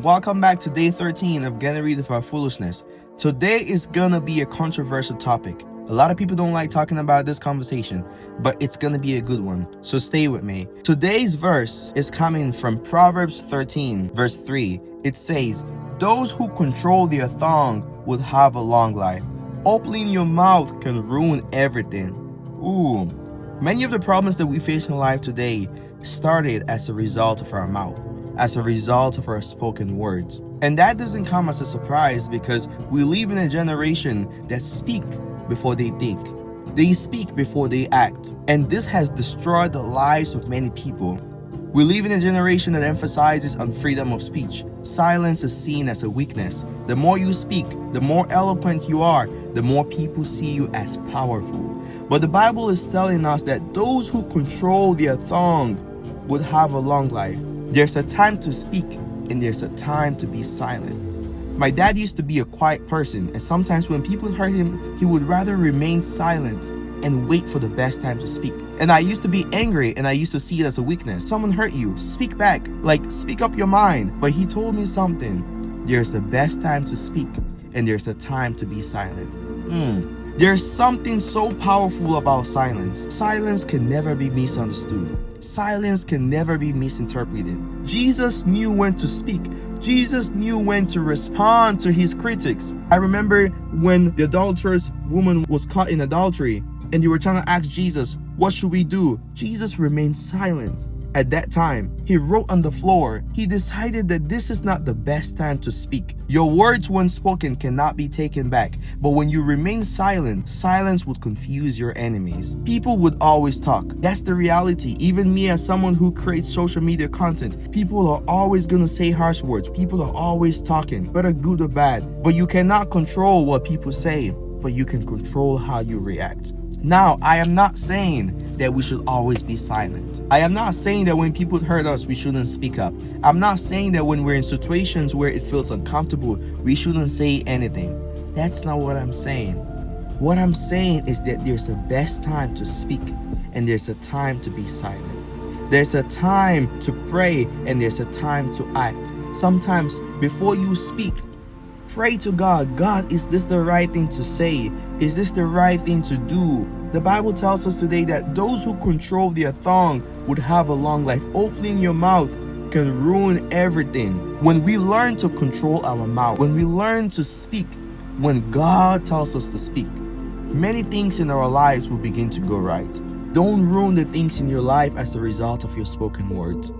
Welcome back to day 13 of Getting Rid of Our Foolishness. Today is gonna be a controversial topic. A lot of people don't like talking about this conversation, but it's gonna be a good one, so stay with me. Today's verse is coming from Proverbs 13, verse 3. It says, "Those who control their tongue would have a long life. Opening your mouth can ruin everything." Ooh. Many of the problems that we face in life today started as a result of our mouth, as a result of our spoken words. And that doesn't come as a surprise because we live in a generation that speak before they think. They speak before they act. And this has destroyed the lives of many people. We live in a generation that emphasizes on freedom of speech. Silence is seen as a weakness. The more you speak, the more eloquent you are, the more people see you as powerful. But the Bible is telling us that those who control their tongue would have a long life. There's a time to speak and there's a time to be silent. My dad used to be a quiet person, and sometimes when people hurt him, he would rather remain silent and wait for the best time to speak. And I used to be angry and I used to see it as a weakness. Someone hurt you, speak back, like speak up your mind. But he told me something. There's the best time to speak and there's a time to be silent. There's something so powerful about silence. Silence can never be misunderstood. Silence can never be misinterpreted. Jesus knew when to speak. Jesus knew when to respond to his critics. I remember when the adulterous woman was caught in adultery and they were trying to ask Jesus, "What should we do?" Jesus remained silent. At that time, he wrote on the floor. He decided that this is not the best time to speak. Your words once spoken cannot be taken back. But when you remain silent, silence would confuse your enemies. People would always talk. That's the reality. Even me as someone who creates social media content, people are always gonna say harsh words. People are always talking, whether good or bad. But you cannot control what people say, but you can control how you react. Now, I am not saying that we should always be silent. I am not saying that when people hurt us, we shouldn't speak up. I'm not saying that when we're in situations where it feels uncomfortable, we shouldn't say anything. That's not what I'm saying. What I'm saying is that there's a best time to speak and there's a time to be silent. There's a time to pray and there's a time to act. Sometimes before you speak, pray to God. God, is this the right thing to say? Is this the right thing to do? The Bible tells us today that those who control their tongue would have a long life. Opening your mouth can ruin everything. When we learn to control our mouth, when we learn to speak, when God tells us to speak, many things in our lives will begin to go right. Don't ruin the things in your life as a result of your spoken words.